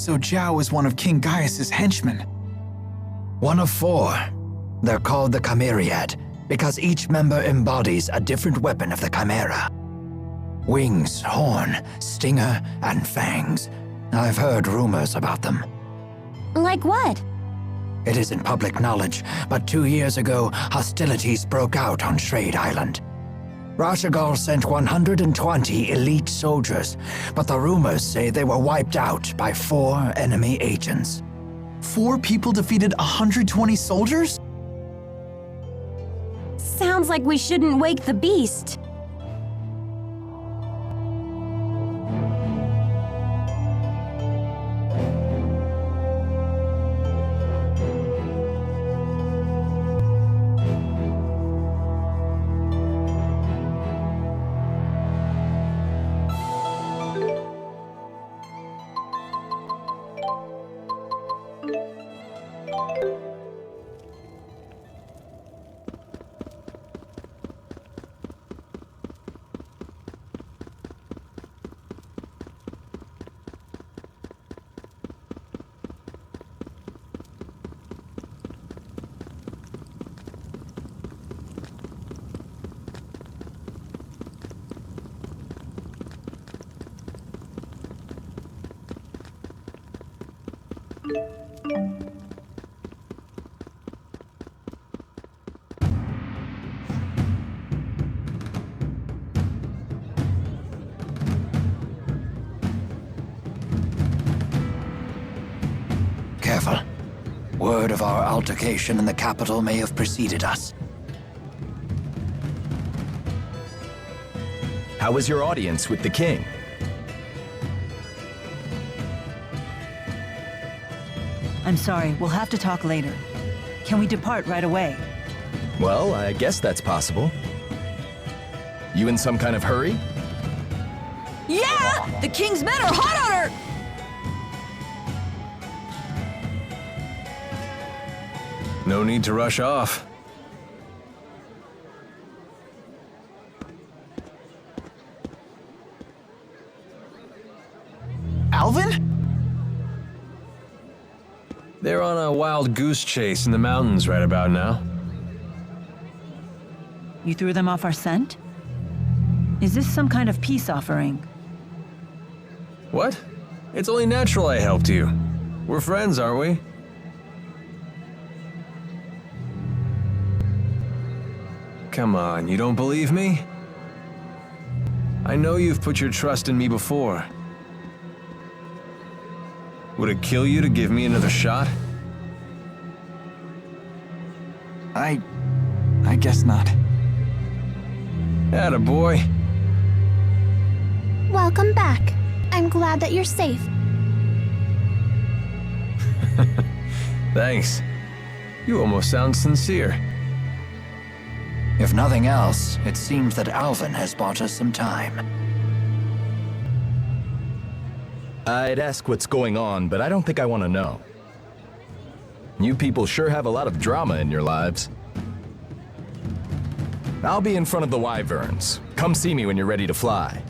So Zhao is one of King Gaius's henchmen. One of 4. They're called the Chimeriad because each member embodies a different weapon of the Chimera. Wings, horn, stinger, and fangs. I've heard rumors about them. Like what? It isn't public knowledge, but 2 years ago, hostilities broke out on Shrade Island. Ra-Šugal sent 120 elite soldiers, but the rumors say they were wiped out by 4 enemy agents. 4 people defeated 120 soldiers? Sounds like we shouldn't wake the beast. Careful. Word of our altercation in the capital may have preceded us. How was your audience with the king? I'm sorry, we'll have to talk later. Can we depart right away? Well, I guess that's possible. You in some kind of hurry? Yeah! The king's men are hot on her! No need to rush off. Alvin? They're on a wild goose chase in the mountains right about now. You threw them off our scent? Is this some kind of peace offering? What? It's only natural I helped you. We're friends, aren't we? Come on, you don't believe me? I know you've put your trust in me before. Would it kill you to give me another shot? I guess not. Atta boy. Welcome back. I'm glad that you're safe. Thanks. You almost sound sincere. If nothing else, it seems that Alvin has bought us some time. I'd ask what's going on, but I don't think I want to know. You people sure have a lot of drama in your lives. I'll be in front of the wyverns. Come see me when you're ready to fly.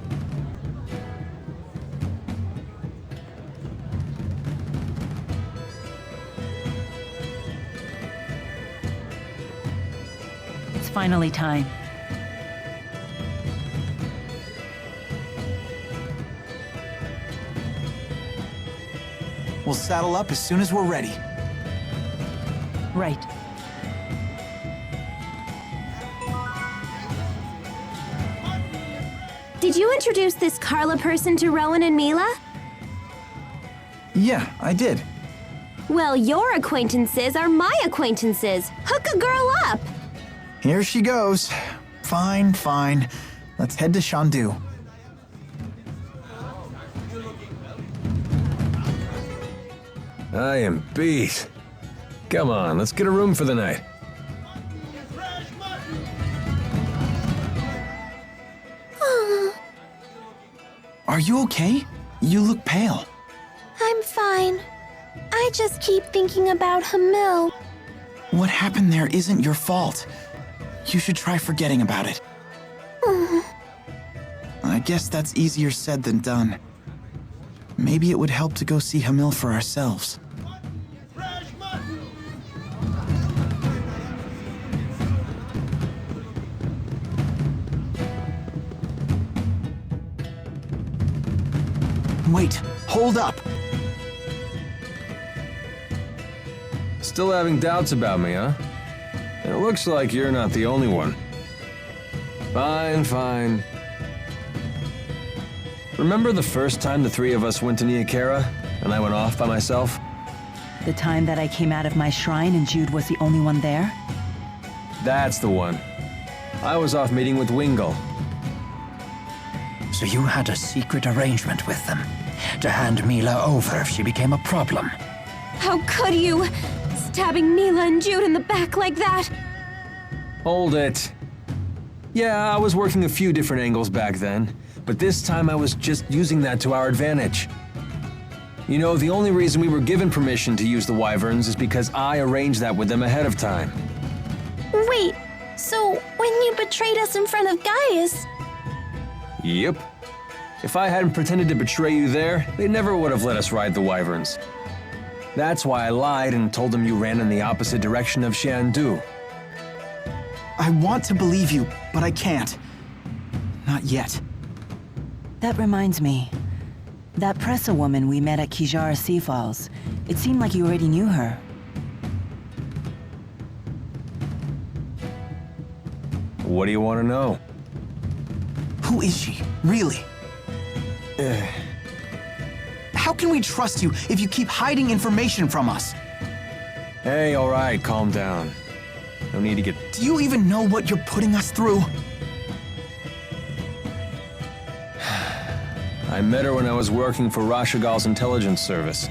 It's finally time. We'll saddle up as soon as we're ready. Right. Did you introduce this Carla person to Rowan and Mila? Yeah, I did. Well, your acquaintances are my acquaintances. Hook a girl up. Here she goes. Fine, fine. Let's head to Shandu. I am beat. Come on, let's get a room for the night. Are you okay? You look pale. I'm fine. I just keep thinking about Hamil. What happened there isn't your fault. You should try forgetting about it. I guess that's easier said than done. Maybe it would help to go see Hamil for ourselves. Wait, hold up! Still having doubts about me, huh? It looks like you're not the only one. Fine, fine. Remember the first time the three of us went to Niakara, and I went off by myself? The time that I came out of my shrine and Jude was the only one there? That's the one. I was off meeting with Wingle. So you had a secret arrangement with them to hand Mila over if she became a problem. How could you? Stabbing Mila and Jude in the back like that? Hold it. Yeah, I was working a few different angles back then, but this time I was just using that to our advantage. You know, the only reason we were given permission to use the wyverns is because I arranged that with them ahead of time. Wait, so when you betrayed us in front of Gaius... Yep. If I hadn't pretended to betray you there, they never would have let us ride the wyverns. That's why I lied and told them you ran in the opposite direction of Xiandu. I want to believe you, but I can't. Not yet. That reminds me. That Pressa woman we met at Kijara Sea Falls. It seemed like you already knew her. What do you want to know? Who is she, really? How can we trust you if you keep hiding information from us? Hey, all right, calm down. No need to get... Do you even know what you're putting us through? I met her when I was working for Ra-Shugal's intelligence service.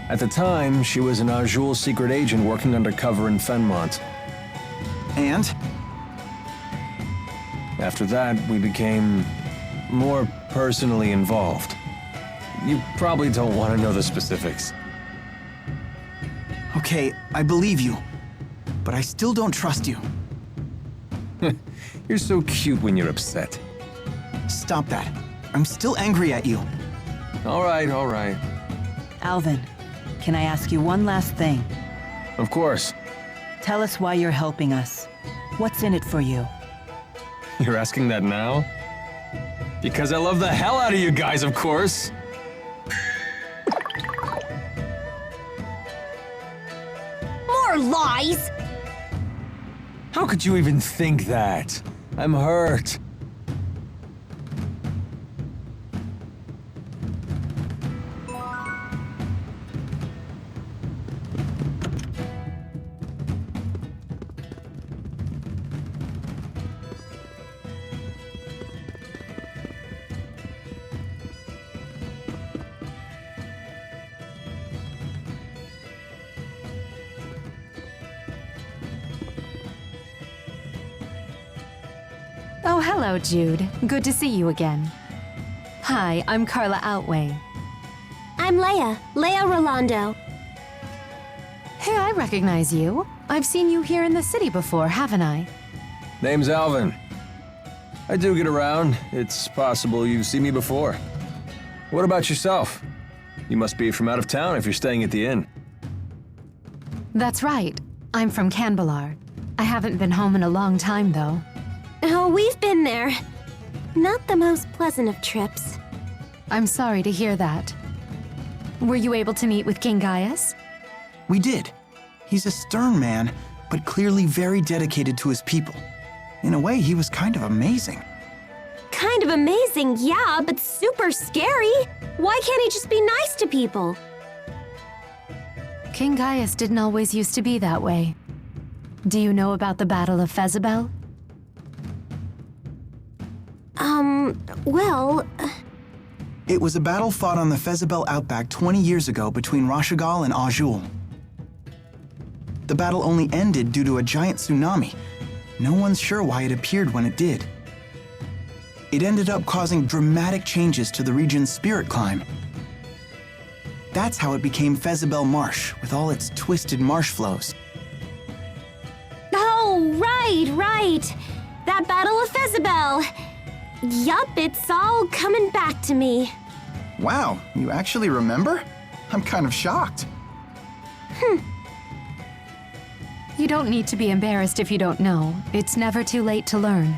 At the time, she was an Arjul's secret agent working undercover in Fenmont. And? After that, we became more personally involved. You probably don't want to know the specifics. Okay, I believe you. But I still don't trust you. You're so cute when you're upset. Stop that. I'm still angry at you. All right, all right. Alvin, can I ask you one last thing? Of course. Tell us why you're helping us. What's in it for you? You're asking that now? Because I love the hell out of you guys, of course. More lies! How could you even think that? I'm hurt. Oh, hello, Jude. Good to see you again. Hi, I'm Carla Outway. I'm Leia Rolando. Hey, I recognize you. I've seen you here in the city before, haven't I? Name's Alvin. I do get around. It's possible you've seen me before. What about yourself? You must be from out of town if you're staying at the inn. That's right. I'm from Canbalar. I haven't been home in a long time, though. Oh, we've been there. Not the most pleasant of trips. I'm sorry to hear that. Were you able to meet with King Gaius? We did. He's a stern man, but clearly very dedicated to his people. In a way, he was kind of amazing. Kind of amazing, yeah, but super scary. Why can't he just be nice to people? King Gaius didn't always used to be that way. Do you know about the Battle of Fezabel? Well... It was a battle fought on the Fezabel outback 20 years ago between Ra-Šugal and Arjul. The battle only ended due to a giant tsunami. No one's sure why it appeared when it did. It ended up causing dramatic changes to the region's spirit climb. That's how it became Fezabel Marsh, with all its twisted marsh flows. Oh, right. That Battle of Fezabel. Yup, it's all coming back to me. Wow, you actually remember? I'm kind of shocked. You don't need to be embarrassed if you don't know. It's never too late to learn.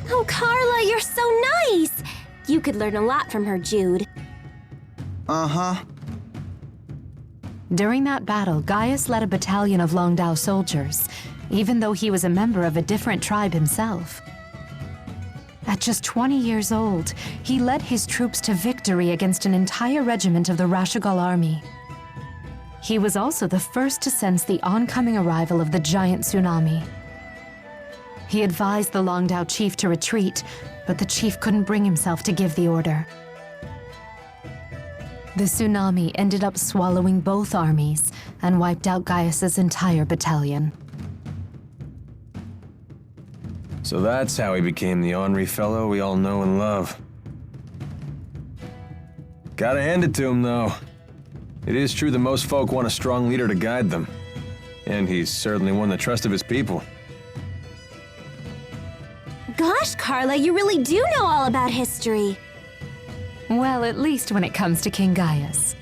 Oh, Carla, you're so nice! You could learn a lot from her, Jude. Uh-huh. During that battle, Gaius led a battalion of Longdao soldiers, even though he was a member of a different tribe himself. At just 20 years old, he led his troops to victory against an entire regiment of the Ra-Šugal army. He was also the first to sense the oncoming arrival of the giant tsunami. He advised the Longdao chief to retreat, but the chief couldn't bring himself to give the order. The tsunami ended up swallowing both armies and wiped out Gaius's entire battalion. So that's how he became the ornery fellow we all know and love. Gotta hand it to him, though. It is true that most folk want a strong leader to guide them. And he's certainly won the trust of his people. Gosh, Carla, you really do know all about history. Well, at least when it comes to King Gaius.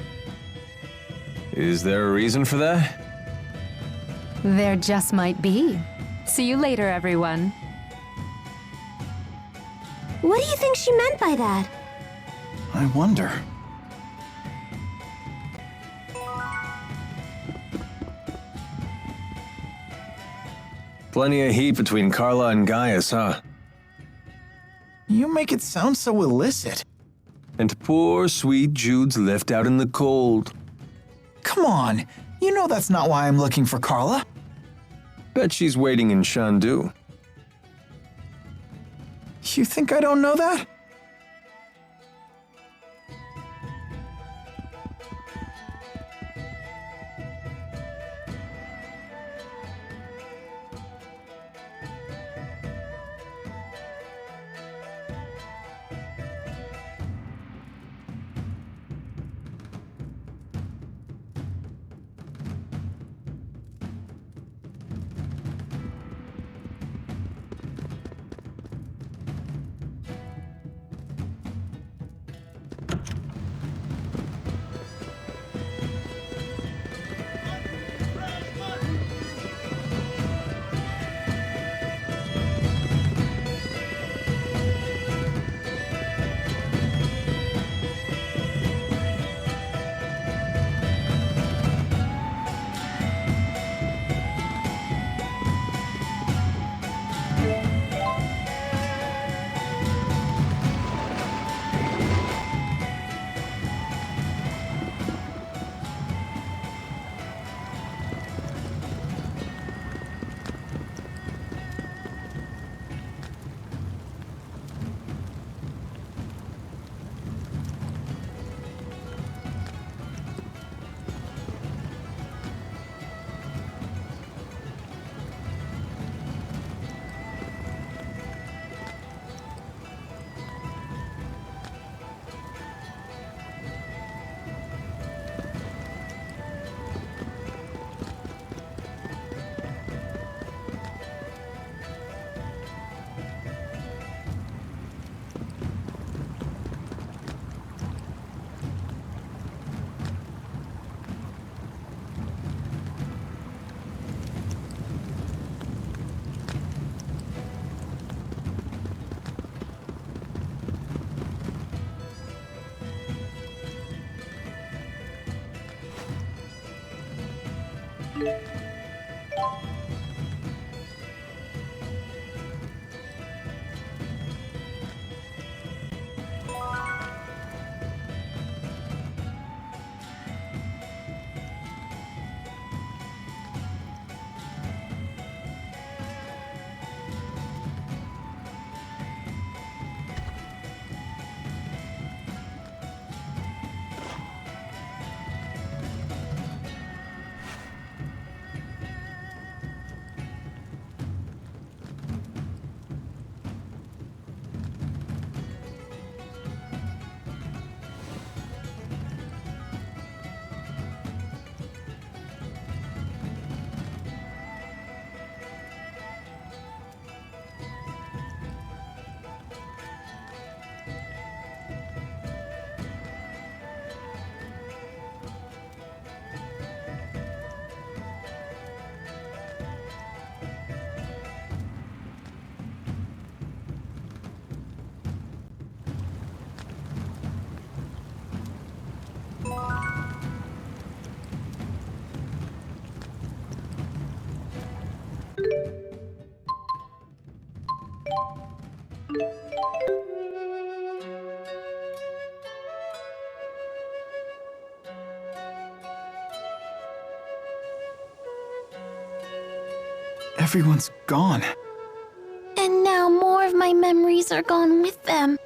Is there a reason for that? There just might be. See you later, everyone. What do you think she meant by that? I wonder. Plenty of heat between Carla and Gaius, huh? You make it sound so illicit. And poor, sweet Jude's left out in the cold. Come on, you know that's not why I'm looking for Carla. Bet she's waiting in Shandu. You think I don't know that? everyone's gone. And now more of my memories are gone with them.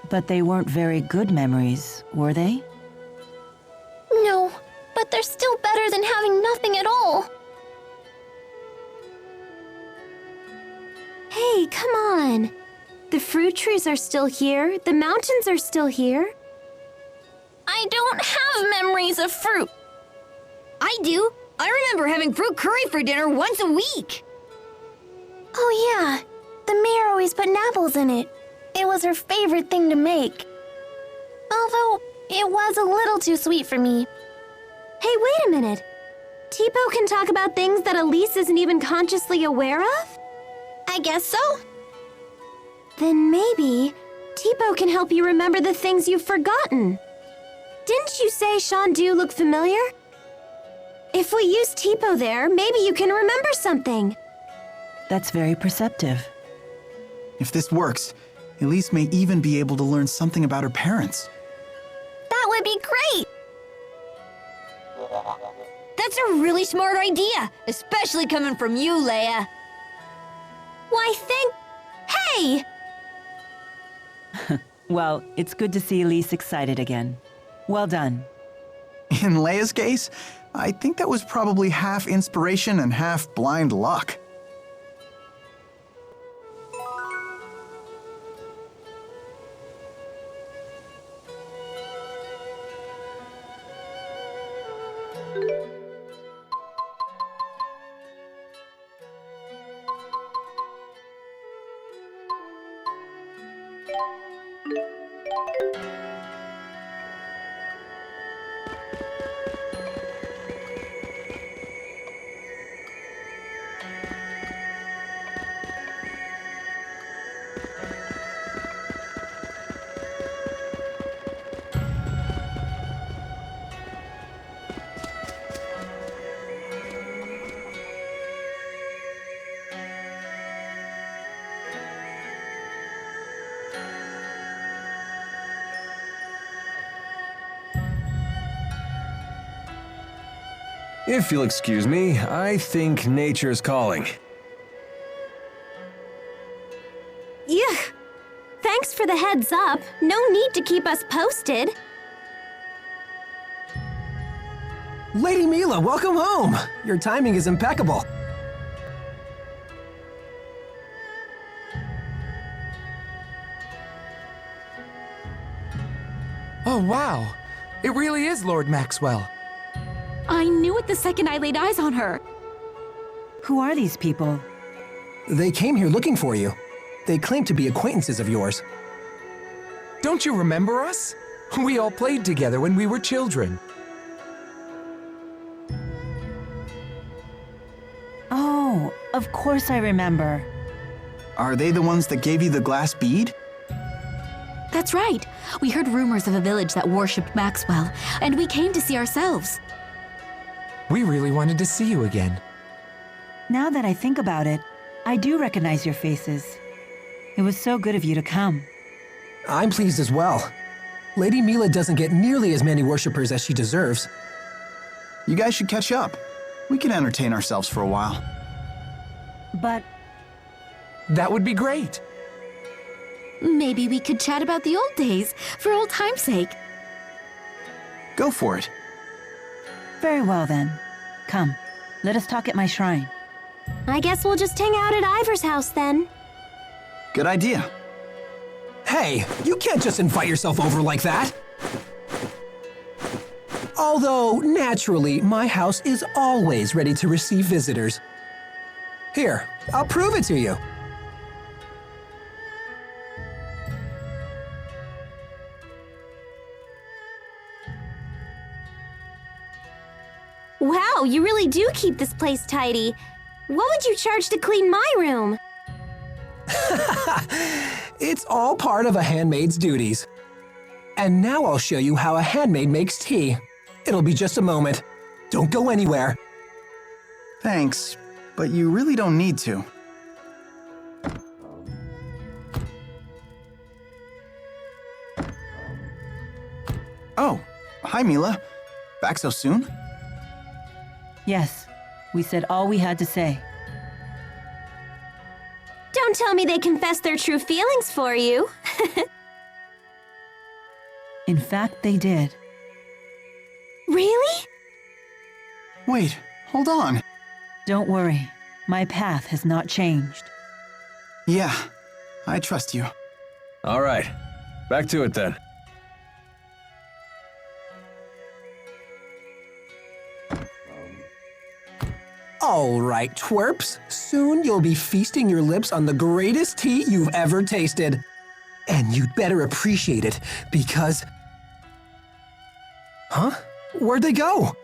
But they weren't very good memories, were they? No, but they're still better than having nothing at all. Hey, come on. The fruit trees are still here. The mountains are still here. I don't have memories of fruit. I do. I remember having fruit curry for dinner once a week. Oh yeah, the mayor always put apples in it. It was her favorite thing to make. Although, it was a little too sweet for me. Hey, wait a minute. Tipo can talk about things that Elise isn't even consciously aware of? I guess so. Then maybe Tipo can help you remember the things you've forgotten. Didn't you say Shandu looked familiar? If we use Tipo there, maybe you can remember something. That's very perceptive. If this works, Elise may even be able to learn something about her parents. That would be great. That's a really smart idea, especially coming from you, Leia. Why, Hey! Well, it's good to see Elise excited again. Well done. In Leia's case, I think that was probably half inspiration and half blind luck. If you'll excuse me, I think nature's calling. Yuck! Thanks for the heads up. No need to keep us posted. Lady Milla, welcome home! Your timing is impeccable. Oh, wow. It really is Lord Maxwell. I knew it the second I laid eyes on her. Who are these people? They came here looking for you. They claim to be acquaintances of yours. Don't you remember us? We all played together when we were children. Oh, of course I remember. Are they the ones that gave you the glass bead? That's right. We heard rumors of a village that worshipped Maxwell, and we came to see ourselves. We really wanted to see you again. Now that I think about it, I do recognize your faces. It was so good of you to come. I'm pleased as well. Lady Milla doesn't get nearly as many worshippers as she deserves. You guys should catch up. We can entertain ourselves for a while. But That would be great. Maybe we could chat about the old days, for old time's sake. Go for it. very well then. Come, let us talk at my shrine. I guess we'll just hang out at Ivor's house then. Good idea. Hey, you can't just invite yourself over like that! Although, naturally, my house is always ready to receive visitors. Here, I'll prove it to you. Wow, you really do keep this place tidy. What would you charge to clean my room? It's all part of a handmaid's duties. And now I'll show you how a handmaid makes tea. It'll be just a moment. Don't go anywhere. Thanks, but you really don't need to. Oh, hi Milla. Back so soon? Yes, We said all we had to say. Don't tell me they confessed their true feelings for you. In fact, they did. Really? Wait, hold on. Don't worry. My path has not changed. Yeah, I trust you. All right, back to it then. All right, twerps. Soon you'll be feasting your lips on the greatest tea you've ever tasted. And you'd better appreciate it, because... Huh? Where'd they go?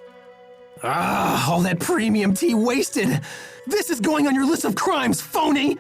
Ah, all that premium tea wasted! This is going on your list of crimes, phony!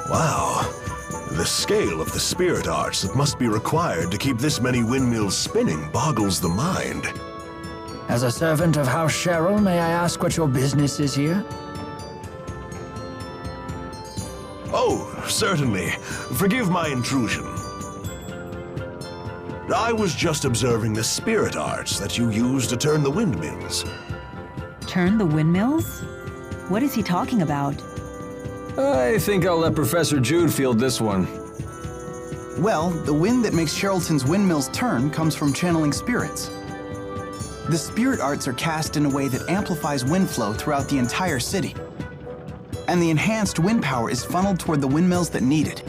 Wow. The scale of the spirit arts that must be required to keep this many windmills spinning boggles the mind. As a servant of House Cheryl, may I ask what your business is here? Oh, certainly. Forgive my intrusion. I was just observing the spirit arts that you use to turn the windmills. Turn the windmills? What is he talking about? I think I'll let Professor Jude field this one. Well, the wind that makes Sherrilton's windmills turn comes from channeling spirits. The spirit arts are cast in a way that amplifies wind flow throughout the entire city. And the enhanced wind power is funneled toward the windmills that need it.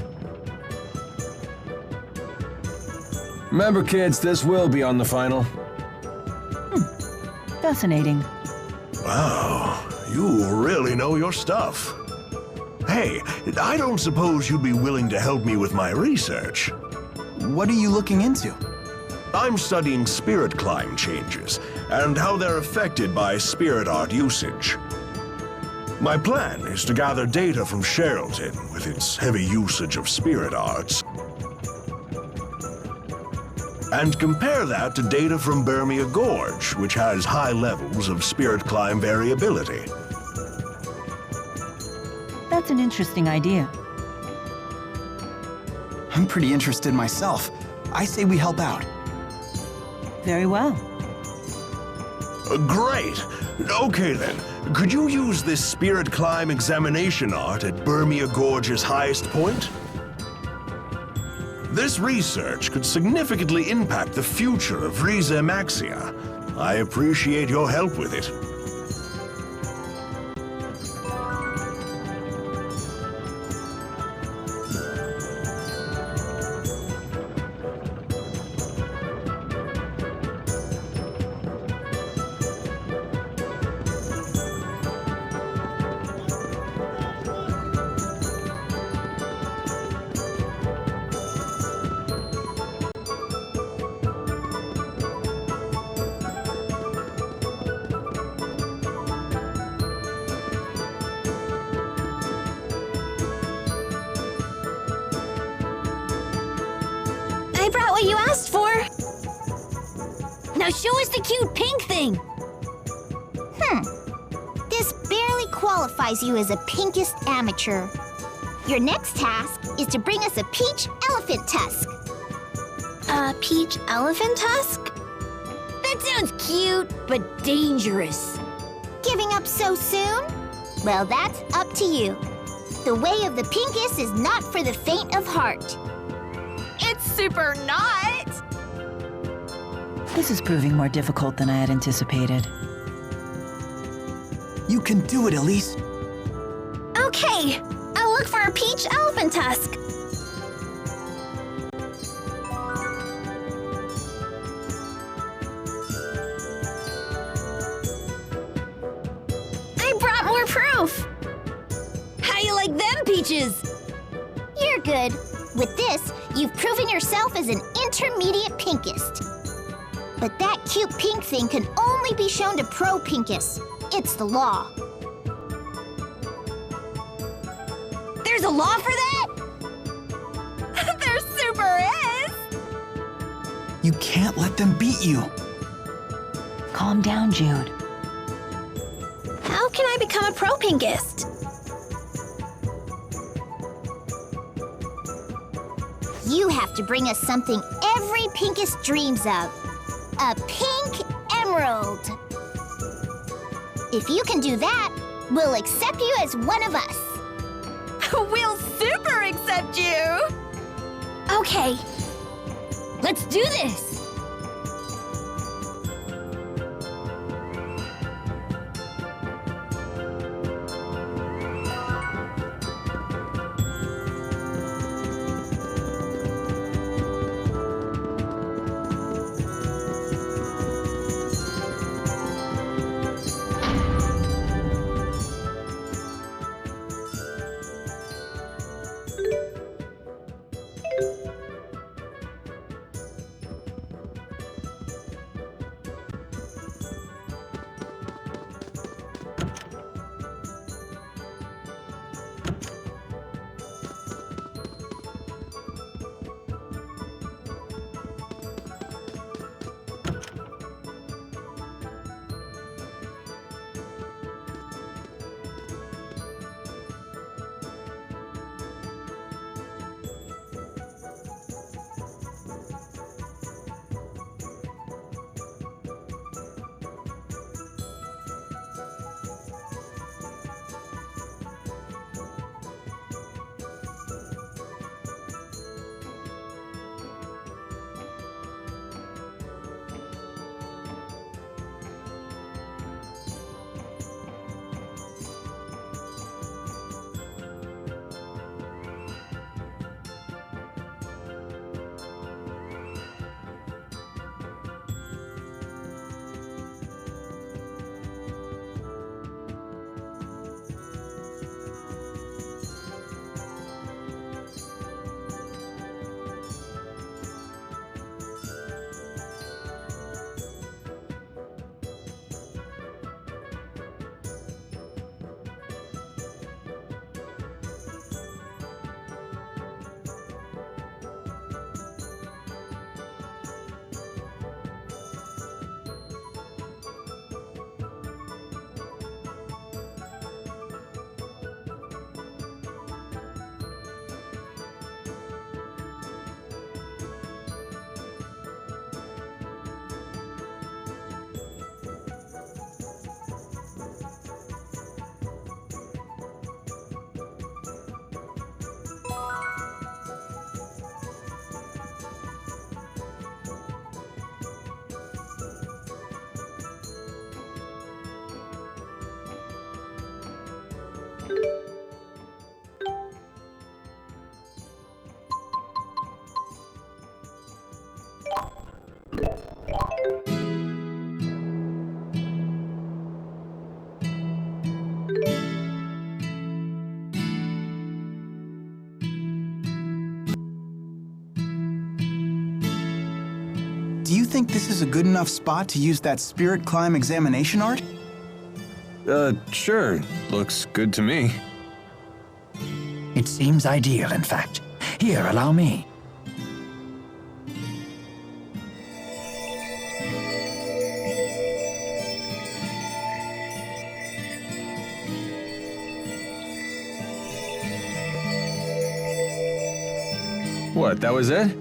Remember, kids, this will be on the final. Fascinating. Wow, you really know your stuff. Hey, I don't suppose you'd be willing to help me with my research. What are you looking into? I'm studying spirit climb changes and how they're affected by spirit art usage. My plan is to gather data from Sherrilton with its heavy usage of spirit arts and compare that to data from Burmia Gorge, which has high levels of spirit climb variability. That's an interesting idea. I'm pretty interested myself. I say we help out. Very well. Great. Okay then, could you use this spirit climb examination art at Burmia Gorge's highest point? This research could significantly impact the future of Rize Maxia. I appreciate your help with it. what you asked for. Now show us the cute pink thing. This barely qualifies you as a pinkest amateur. Your next task is to bring us a peach elephant tusk. A peach elephant tusk? That sounds cute, but dangerous. Giving up so soon? Well, that's up to you. The way of the pinkest is not for the faint of heart. It's super not! This is proving more difficult than I had anticipated. You can do it, Elise. Okay, I'll look for a peach elephant tusk. I brought more proof. How you like them peaches? You're good. With this, you've proven yourself as an intermediate pinkest. But that cute pink thing can only be shown to pro pinkists. It's the law. There's a law for that? There super is! You can't let them beat you. Calm down, Jude. How can I become a pro pinkest? You have to bring us something every pinkest dreams of. A pink emerald. If you can do that, we'll accept you as one of us. We'll super accept you! Okay, Let's do this! Do you think this is a good enough spot to use that spirit climb examination art? Sure. Looks good to me. It seems ideal, in fact. Here, allow me. What, that was it?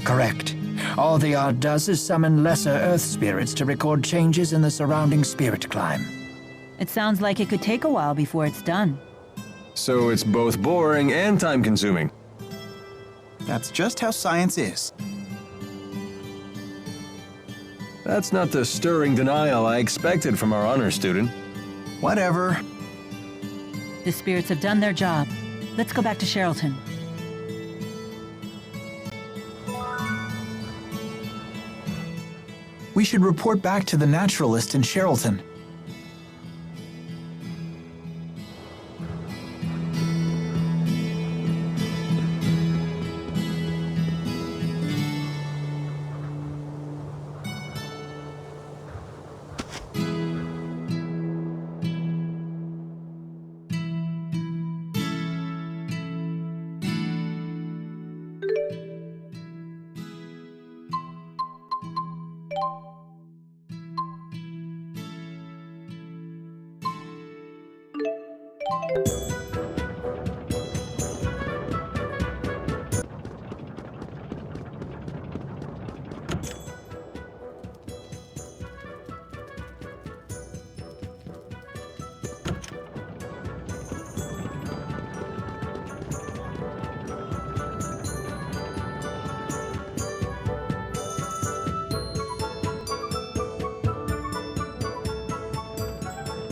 Correct. All the art does is summon lesser Earth spirits to record changes in the surrounding spirit climb. It sounds like it could take a while before it's done. So it's both boring and time-consuming. That's just how science is. That's not the stirring denial I expected from our honor student. Whatever. The spirits have done their job. Let's go back to Sherrilton. We should report back to the naturalist in Sherrilton.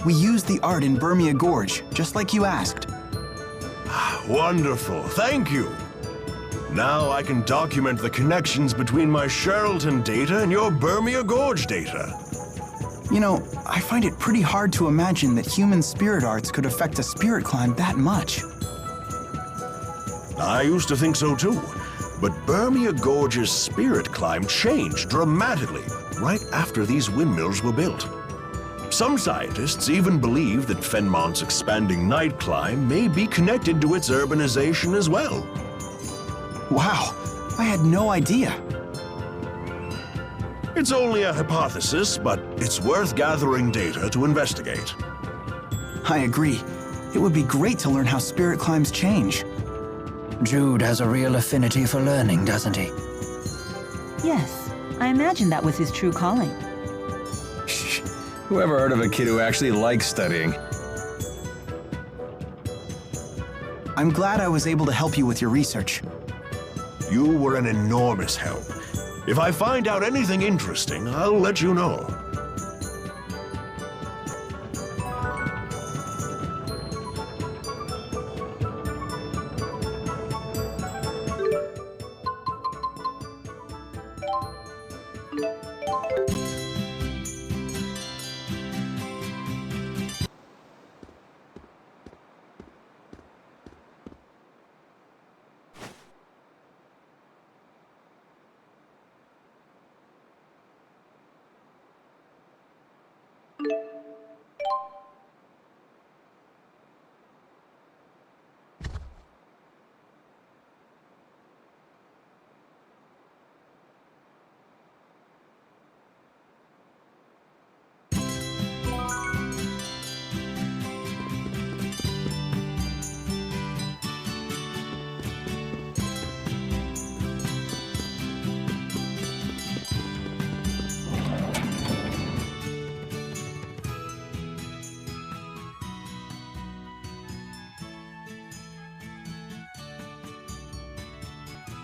We used the art in Burmia Gorge, just like you asked. Wonderful, thank you. Now I can document the connections between my Sherrilton data and your Burmia Gorge data. You know, I find it pretty hard to imagine that human spirit arts could affect a spirit climb that much. I used to think so too, but Burmia Gorge's spirit climb changed dramatically right after these windmills were built. Some scientists even believe that Fenmont's expanding night climb may be connected to its urbanization as well. Wow, I had no idea. It's only a hypothesis, but it's worth gathering data to investigate. I agree. It would be great to learn how spirit climbs change. Jude has a real affinity for learning, doesn't he? Yes, I imagine that was his true calling. Whoever heard of a kid who actually likes studying? I'm glad I was able to help you with your research. You were an enormous help. If I find out anything interesting, I'll let you know.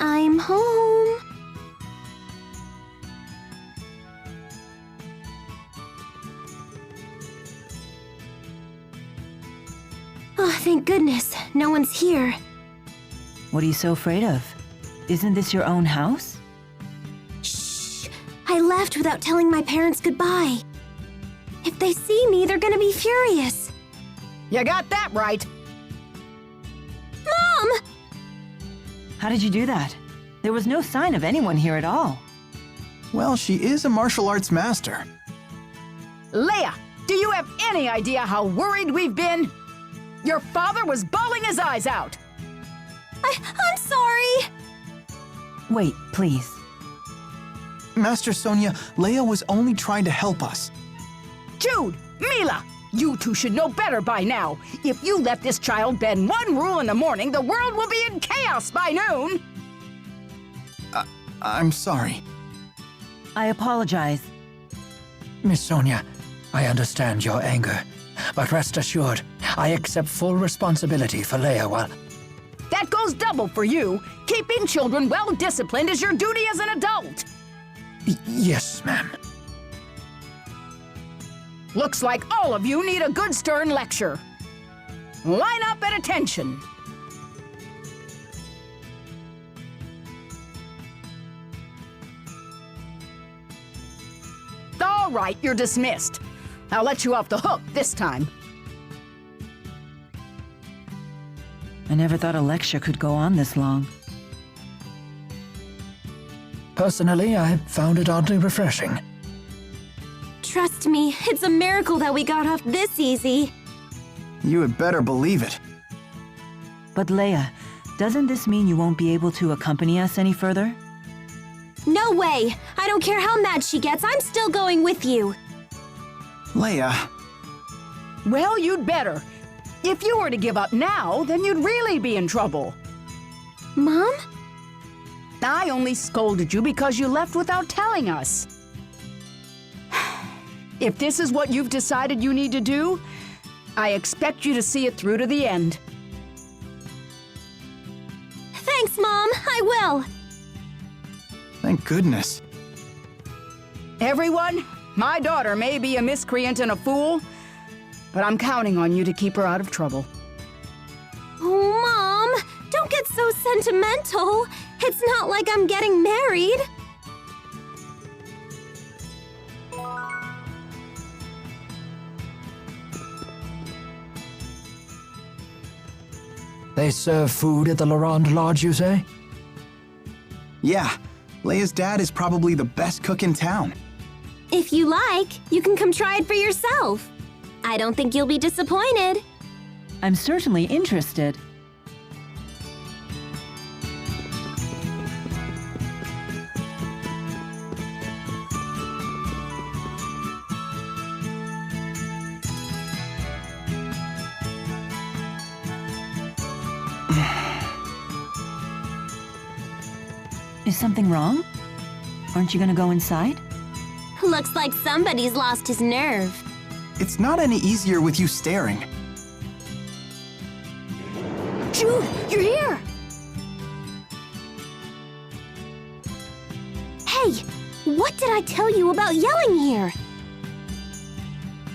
I'm home. Oh, thank goodness. No one's here. What are you so afraid of? Isn't this your own house? Shh! I left without telling my parents goodbye. If they see me, they're gonna be furious. You got that right. Mom! How did you do that? There was no sign of anyone here at all. Well, she is a martial arts master. Leia, do you have any idea how worried we've been? Your father was bawling his eyes out. I'm sorry. Wait, please. Master Sonia, Leia was only trying to help us. Jude, Mila, you two should know better by now. If you let this child bend one rule in the morning, the world will be in chaos by noon. I'm sorry. I apologize. Miss Sonia, I understand your anger, but rest assured, I accept full responsibility for Leia while... That goes double for you. Keeping children well-disciplined is your duty as an adult. Yes, ma'am. Looks like all of you need a good stern lecture. Line up at attention. All right, you're dismissed. I'll let you off the hook this time. I never thought a lecture could go on this long. Personally, I found it oddly refreshing. Trust me, it's a miracle that we got off this easy. You had better believe it. But Leia, doesn't this mean you won't be able to accompany us any further? No way! I don't care how mad she gets, I'm still going with you. Leia. Well, you'd better. If you were to give up now, then you'd really be in trouble. Mom? I only scolded you because you left without telling us. If this is what you've decided you need to do, I expect you to see it through to the end. Thanks, Mom. I will. Thank goodness. Everyone, my daughter may be a miscreant and a fool, but I'm counting on you to keep her out of trouble. Oh, Mom, don't get so sentimental. It's not like I'm getting married. They serve food at the Laurent Lodge, you say? Yeah, Leia's dad is probably the best cook in town. If you like, you can come try it for yourself. I don't think you'll be disappointed. I'm certainly interested. Is something wrong? Aren't you gonna go inside? Looks like somebody's lost his nerve. It's not any easier with you staring. Jude, you're here! Hey, what did I tell you about yelling here?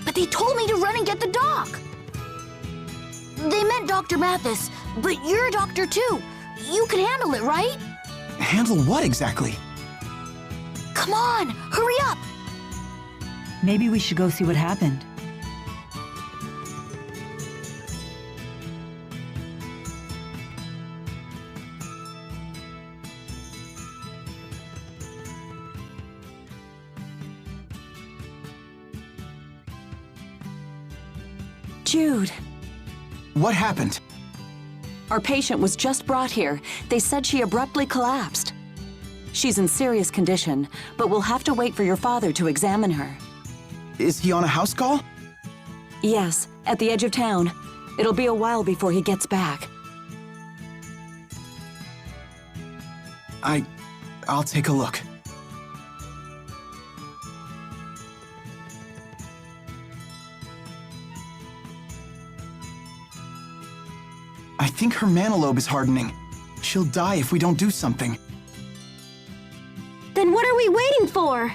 But they told me to run and get the doc. They meant Dr. Mathis, but you're a doctor too. You can handle it, right? Handle what exactly? Come on, hurry up! Maybe we should go see what happened. Jude. What happened? Our patient was just brought here. They said she abruptly collapsed. She's in serious condition, but we'll have to wait for your father to examine her. Is he on a house call? Yes, at the edge of town. It'll be a while before he gets back. I'll take a look. I think her mana lobe is hardening. She'll die if we don't do something. Then what are we waiting for?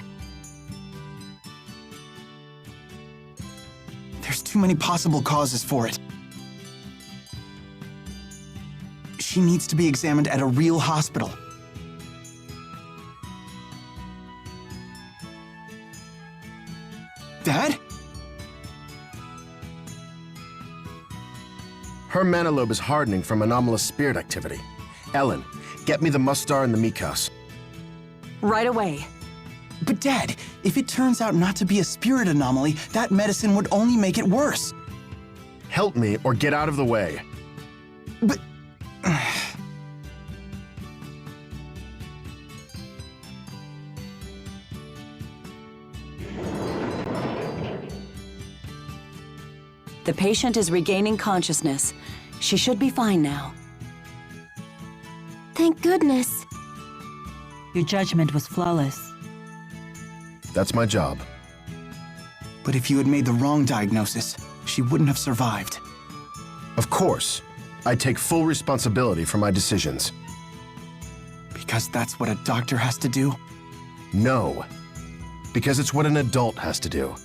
There's too many possible causes for it. She needs to be examined at a real hospital. Dad? Her mana lobe is hardening from anomalous spirit activity. Ellen, get me the Mustar and the Mikos. Right away. But Dad, if it turns out not to be a spirit anomaly, that medicine would only make it worse. Help me or get out of the way. But... The patient is regaining consciousness. She should be fine now. Thank goodness. Your judgment was flawless. That's my job. But if you had made the wrong diagnosis, she wouldn't have survived. Of course. I take full responsibility for my decisions. Because that's what a doctor has to do? No. Because it's what an adult has to do.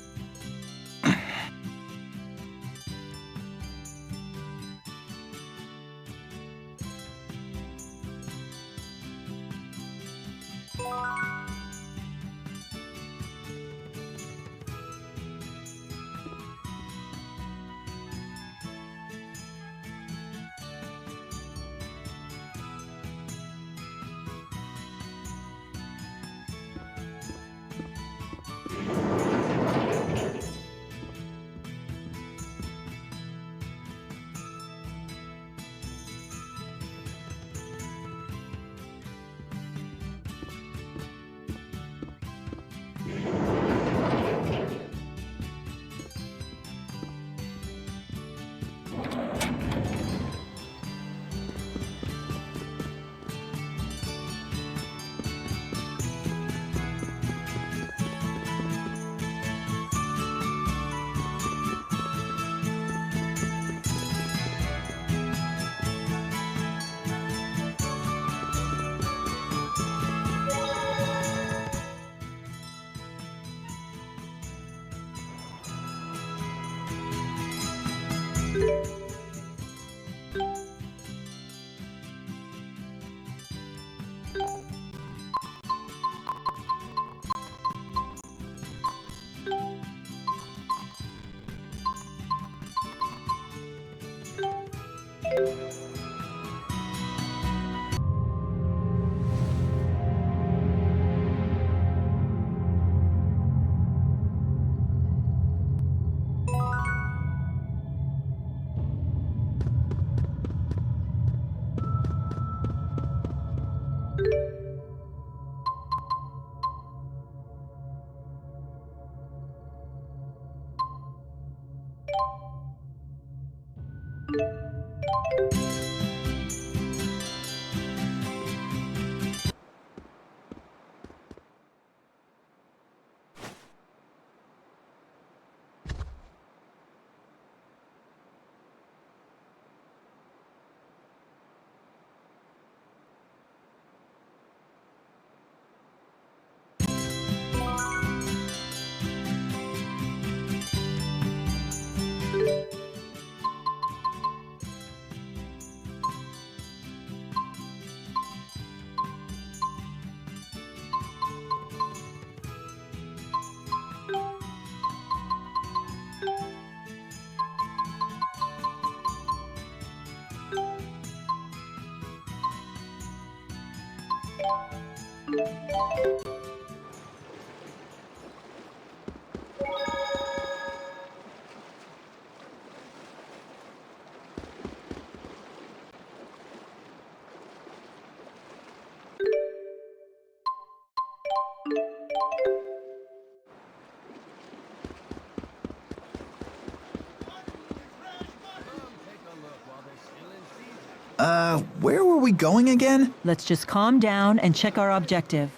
Where were we going again? Let's just calm down and check our objective.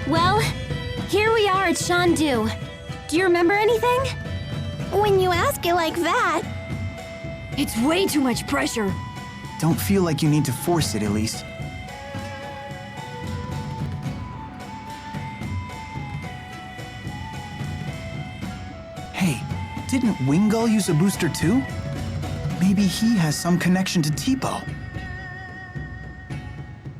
Well, here we are at Shandu. Do you remember anything? When you ask it like that... It's way too much pressure. Don't feel like you need to force it, Elise. Hey, didn't Wingull use a booster too? Maybe he has some connection to Tipo.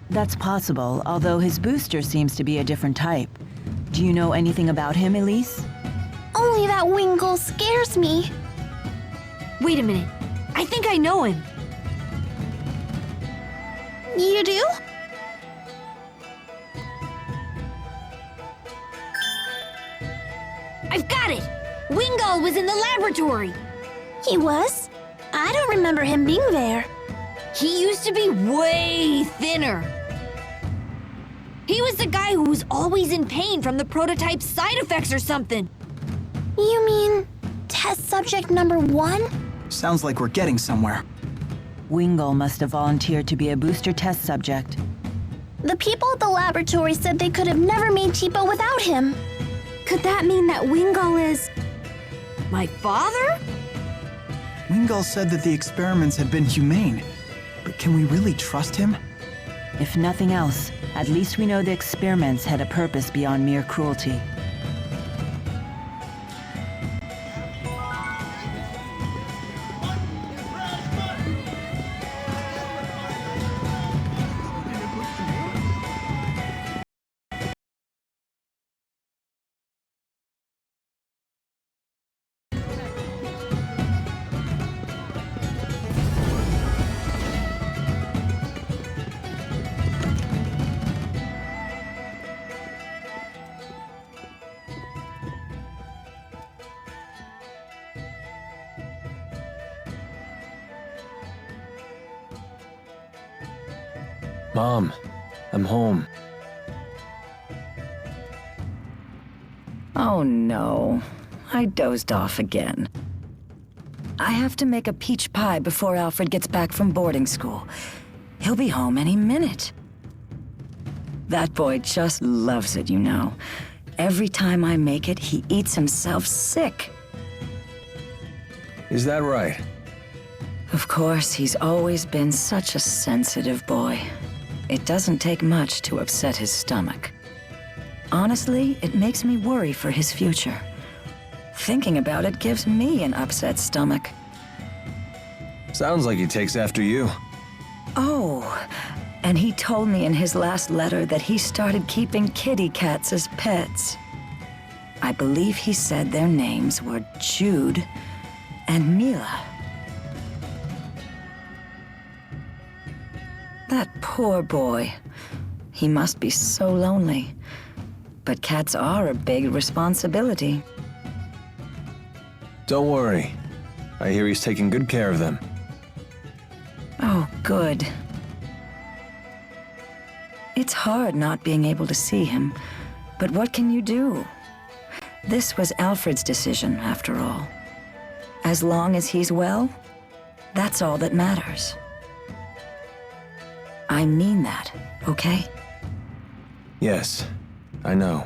That's possible, although his booster seems to be a different type. Do you know anything about him, Elise? Only that Wingull scares me. Wait a minute. I think I know him. You do? I've got it! Wingull was in the laboratory! He was? I don't remember him being there. He used to be way thinner. He was the guy who was always in pain from the prototype's side effects or something. You mean test subject number 1? Sounds like we're getting somewhere. Wingull must have volunteered to be a booster test subject. The people at the laboratory said they could have never made Tipo without him. Could that mean that Wingull is... my father? Wingull said that the experiments had been humane. But can we really trust him? If nothing else, at least we know the experiments had a purpose beyond mere cruelty. Mom, I'm home. Oh no, I dozed off again. I have to make a peach pie before Alfred gets back from boarding school. He'll be home any minute. That boy just loves it, you know. Every time I make it, he eats himself sick. Is that right? Of course, he's always been such a sensitive boy. It doesn't take much to upset his stomach. Honestly, it makes me worry for his future. Thinking about it gives me an upset stomach. Sounds like he takes after you. Oh, and he told me in his last letter that he started keeping kitty cats as pets. I believe he said their names were Jude and Mille. That poor boy. He must be so lonely. But cats are a big responsibility. Don't worry. I hear he's taking good care of them. Oh, good. It's hard not being able to see him, but what can you do? This was Alfred's decision, after all. As long as he's well, that's all that matters. I mean that, okay? Yes, I know.